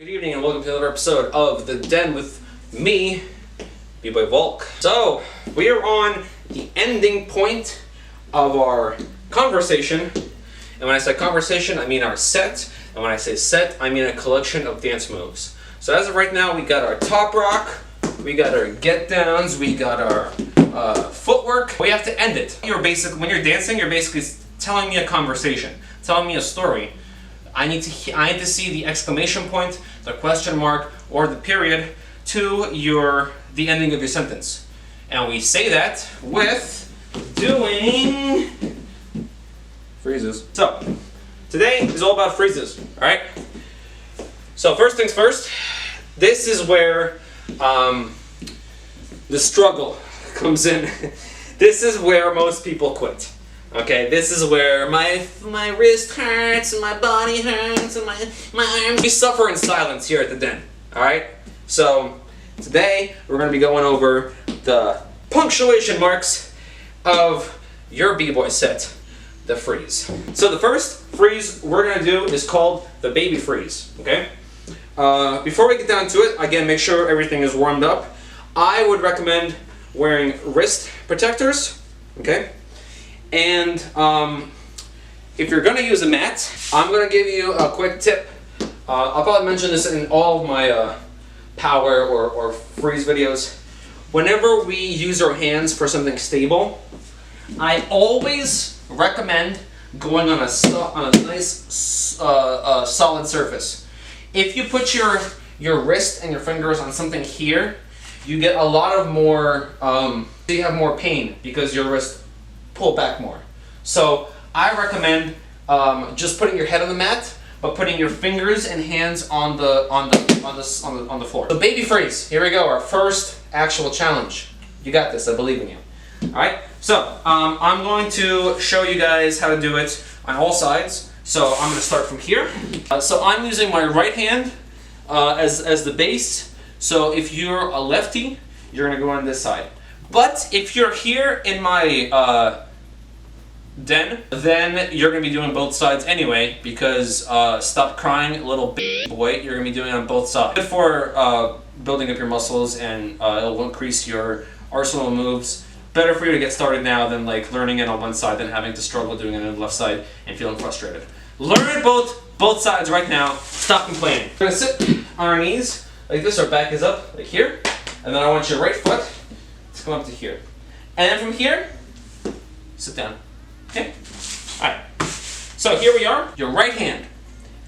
Good evening and welcome to another episode of The Den with me, Bboy Volk. So, we are on the ending point of our conversation. And when I say conversation, I mean our set. And when I say set, I mean a collection of dance moves. So as of right now, we got our top rock, we got our get downs, we got our footwork. We have to end it. When you're dancing, you're basically telling me a conversation, telling me a story. I need to see the exclamation point, the question mark, or the period to the ending of your sentence. And we say that with doing freezes. So, today is all about freezes, alright? So first things first, this is where the struggle comes in. This is where most people quit. Okay, this is where my wrist hurts and my body hurts and my arms. We suffer in silence here at the Den, alright? So, today we're going to be going over the punctuation marks of your B-Boy set, the freeze. So the first freeze we're going to do is called the baby freeze, okay? Before we get down to it, again, make sure everything is warmed up. I would recommend wearing wrist protectors, okay? And if you're going to use a mat, I'm going to give you a quick tip. I'll probably mention this in all of my power or freeze videos. Whenever we use our hands for something stable, I always recommend going on a nice solid surface. If you put your wrist and your fingers on something here, you get a lot of more, you have more pain because your wrist pull back more. So I recommend just putting your head on the mat, but putting your fingers and hands on the floor. So baby freeze. Here we go. Our first actual challenge. You got this. I believe in you. All right. So I'm going to show you guys how to do it on all sides. So I'm going to start from here. So I'm using my right hand as the base. So if you're a lefty, you're going to go on this side. But if you're here in my den, then you're going to be doing both sides anyway, because stop crying, little boy, you're going to be doing it on both sides. Good for building up your muscles, and it'll increase your arsenal of moves. Better for you to get started now than like learning it on one side, then having to struggle doing it on the left side and feeling frustrated. Learn it both sides right now. Stop complaining. We're going to sit on our knees like this. Our back is up, like here. And then I want your right foot to come up to here. And then from here, sit down. Okay? Alright. So here we are. Your right hand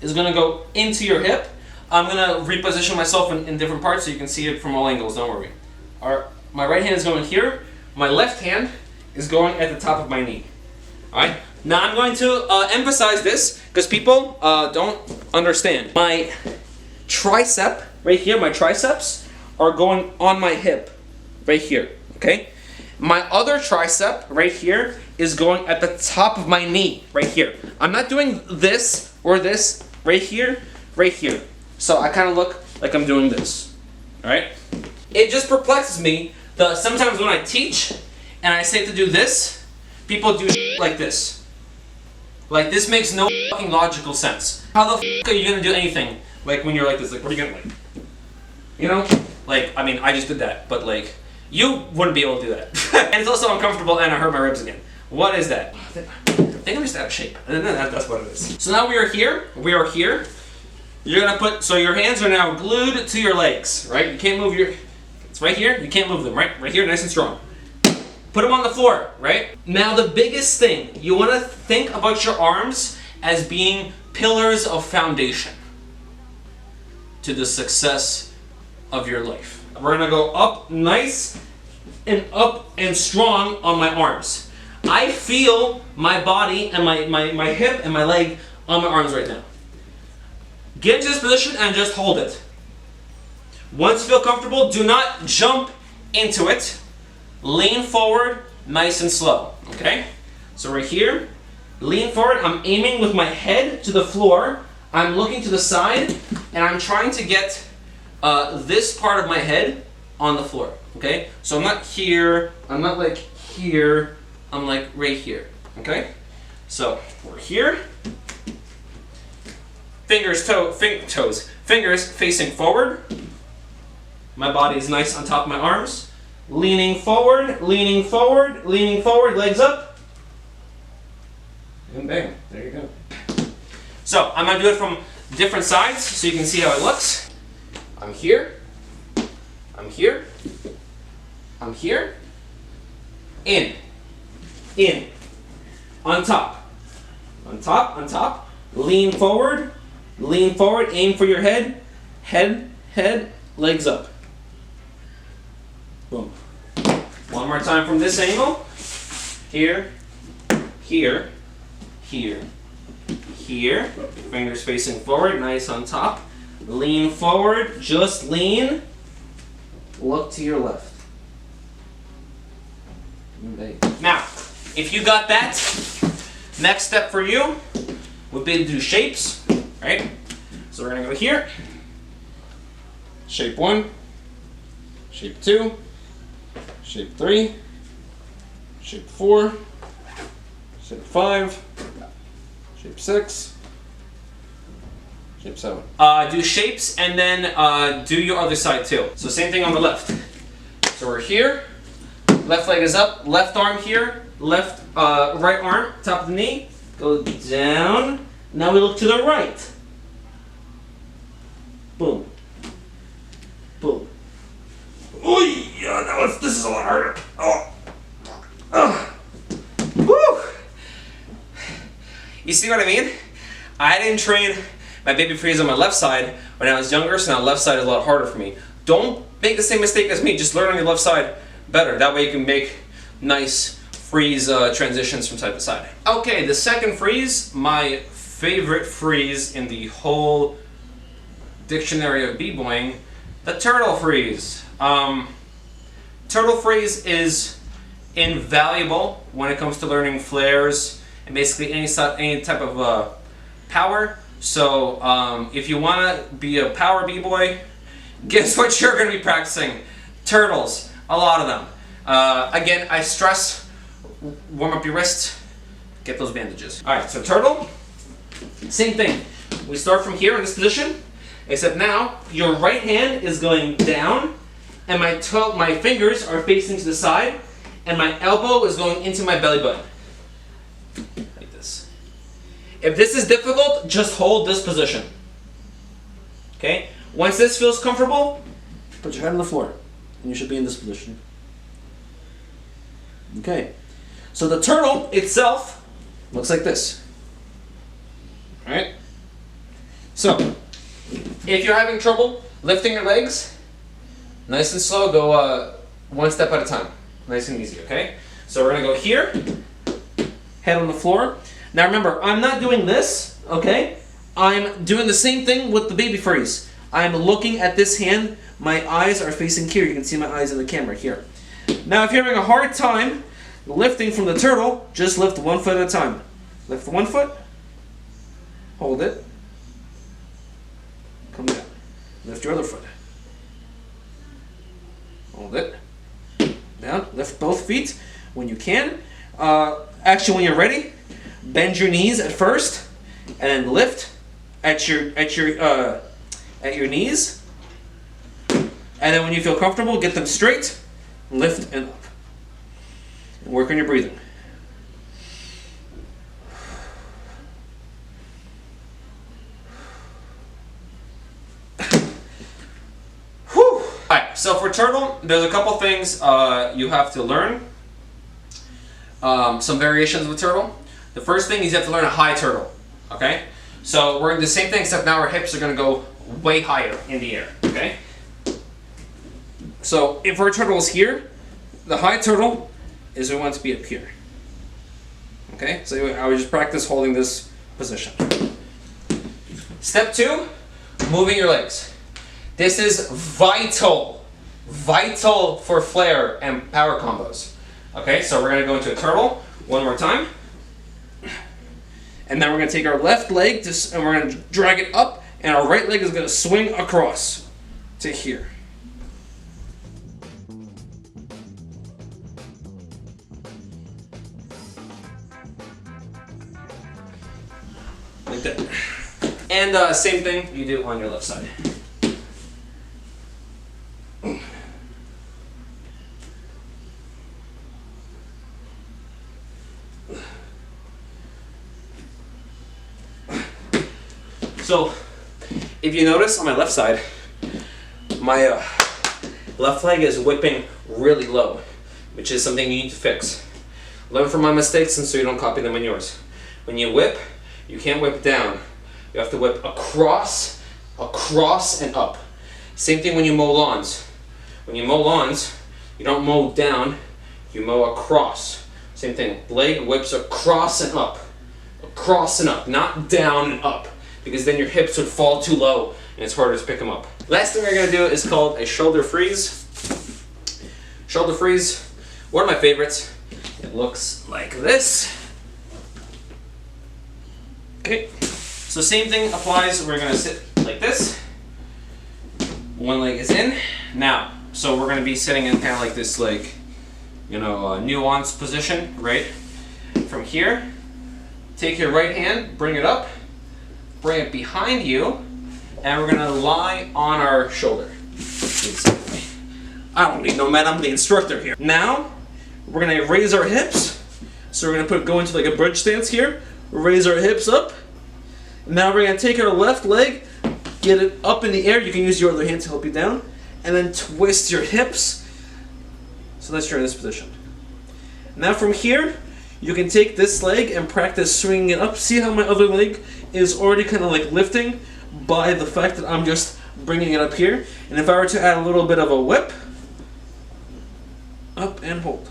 is going to go into your hip. I'm going to reposition myself in different parts so you can see it from all angles. Don't worry. My right hand is going here. My left hand is going at the top of my knee. Alright? Now I'm going to emphasize this because people don't understand. My tricep, right here, my triceps are going on my hip, right here. Okay? My other tricep, right here, is going at the top of my knee, right here. I'm not doing this or this, right here, right here. So I kind of look like I'm doing this. Alright? It just perplexes me that sometimes when I teach and I say to do this, people do like this. Like, this makes no fucking logical sense. How the f are you gonna do anything like when you're like this? Like, what are you gonna like? You know? Like, I mean, I just did that, but like, you wouldn't be able to do that. And it's also uncomfortable, and I hurt my ribs again. What is that? I think I'm just out of shape. And then that's what it is. So now we are here. We are here. You're gonna so your hands are now glued to your legs, right? You can't move it's right here. You can't move them, right? Right here, nice and strong. Put them on the floor, right? Now the biggest thing, you wanna think about your arms as being pillars of foundation to the success of your life. We're gonna go up nice and up and strong on my arms. I feel my body and my hip and my leg on my arms right now. Get into this position and just hold it. Once you feel comfortable, do not jump into it. Lean forward, nice and slow, okay? So right here, lean forward. I'm aiming with my head to the floor. I'm looking to the side, and I'm trying to get this part of my head on the floor, okay? So I'm not here, I'm not like here, I'm like right here, okay? So we're here, Fingers facing forward. My body is nice on top of my arms. Leaning forward, leaning forward, leaning forward, legs up. And bam, there you go. So I'm gonna do it from different sides so you can see how it looks. I'm here, I'm here, I'm here, in, on top, on top, on top, lean forward, aim for your head, head, legs up. Boom. One more time from this angle. Here, here, here, here. Fingers facing forward, nice on top. Lean forward, just lean. Look to your left. Now, if you got that, next step for you would be to do shapes, right? So we're gonna go here. Shape 1, shape 2, shape 3, shape 4, shape 5, shape 6, shape 7. Do shapes and then do your other side too. So same thing on the left. So we're here, left leg is up, left arm here, right arm, top of the knee, go down. Now we look to the right. Boom. Boom. Oh yeah, this is a lot harder. Woo! You see what I mean? I didn't train my baby freeze on my left side when I was younger, so now left side is a lot harder for me. Don't make the same mistake as me. Just learn on your left side better. That way you can make nice freeze transitions from side to side. Okay, the second freeze, my favorite freeze in the whole dictionary of b-boying, the turtle freeze. Turtle freeze is invaluable when it comes to learning flares and basically any type of power. So if you want to be a power b-boy, guess what you're going to be practicing? Turtles, a lot of them. Again, I stress, warm up your wrist, get those bandages. Alright, so turtle, same thing. We start from here in this position, except now your right hand is going down and my fingers are facing to the side and my elbow is going into my belly button. Like this. If this is difficult, just hold this position. Okay? Once this feels comfortable, put your head on the floor and you should be in this position. Okay. So the turtle itself looks like this. Alright? So, if you're having trouble lifting your legs, nice and slow, go one step at a time. Nice and easy, okay? So we're going to go here, head on the floor. Now remember, I'm not doing this, okay? I'm doing the same thing with the baby freeze. I'm looking at this hand. My eyes are facing here. You can see my eyes in the camera here. Now if you're having a hard time lifting from the turtle, just lift one foot at a time. Lift one foot, hold it, come down. Lift your other foot. Hold it, down, lift both feet when you can. Actually, when you're ready, bend your knees at first, and then lift at your knees. And then when you feel comfortable, get them straight, lift and up. And work on your breathing. Alright, so for turtle, there's a couple things you have to learn. Some variations with turtle. The first thing is you have to learn a high turtle. Okay? So we're going to do the same thing, except now our hips are going to go way higher in the air. Okay? So if our turtle is here, the high turtle is we want to be up here. Okay? So I would just practice holding this position. Step 2, moving your legs. This is vital for flare and power combos. Okay, so we're going to go into a turtle one more time. And then we're going to take our left leg and we're going to drag it up, and our right leg is going to swing across to here. Like that. And same thing you do on your left side. So, if you notice on my left side, my left leg is whipping really low, which is something you need to fix. Learn from my mistakes and so you don't copy them on yours. When you whip, you can't whip down. You have to whip across, and up. Same thing when you mow lawns. When you mow lawns, you don't mow down, you mow across. Same thing, leg whips across and up, not down and up, because then your hips would fall too low and it's harder to pick them up. Last thing we're gonna do is called a shoulder freeze. Shoulder freeze, one of my favorites. It looks like this. Okay, so same thing applies. We're gonna sit like this. One leg is in. Now, so we're gonna be sitting in kind of like this, like, you know, nuanced position, right? From here, take your right hand, bring it up, bring it behind you, and we're gonna lie on our shoulder. I don't need no man, I'm the instructor here. Now, we're gonna raise our hips. So we're gonna go into like a bridge stance here, raise our hips up. Now we're gonna take our left leg, get it up in the air. You can use your other hand to help you down, and then twist your hips so that you're in this position. Now from here, you can take this leg and practice swinging it up. See how my other leg is already kind of like lifting by the fact that I'm just bringing it up here. And if I were to add a little bit of a whip, up and hold.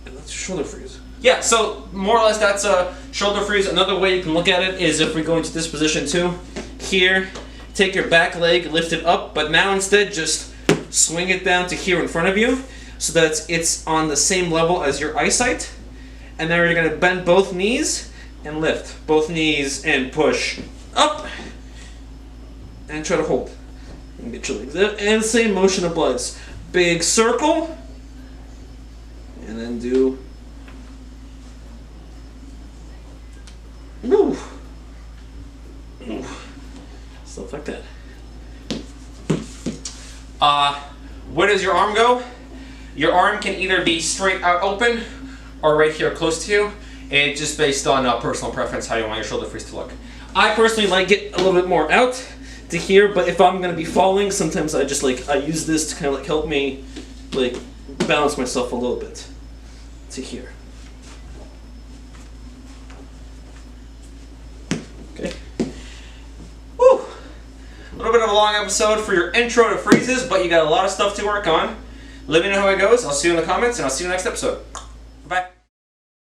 And that's shoulder freeze. Yeah, so more or less that's a shoulder freeze. Another way you can look at it is if we go into this position too. Here, take your back leg, lift it up, but now instead just swing it down to here in front of you so that it's on the same level as your eyesight. And then you're gonna bend both knees and lift. Both knees and push up and try to hold. And get your legs up. And same motion applies. Big circle, and then do woo. Stuff like that. Where does your arm go? Your arm can either be straight out open or right here close to you. It's just based on personal preference how you want your shoulder freeze to look. I personally like it a little bit more out to here, but if I'm gonna be falling, sometimes I just I use this to kind of like help me like balance myself a little bit to here. Okay. Woo! A little bit of a long episode for your intro to freezes, but you got a lot of stuff to work on. Let me know how it goes. I'll see you in the comments, and I'll see you next episode. Bye.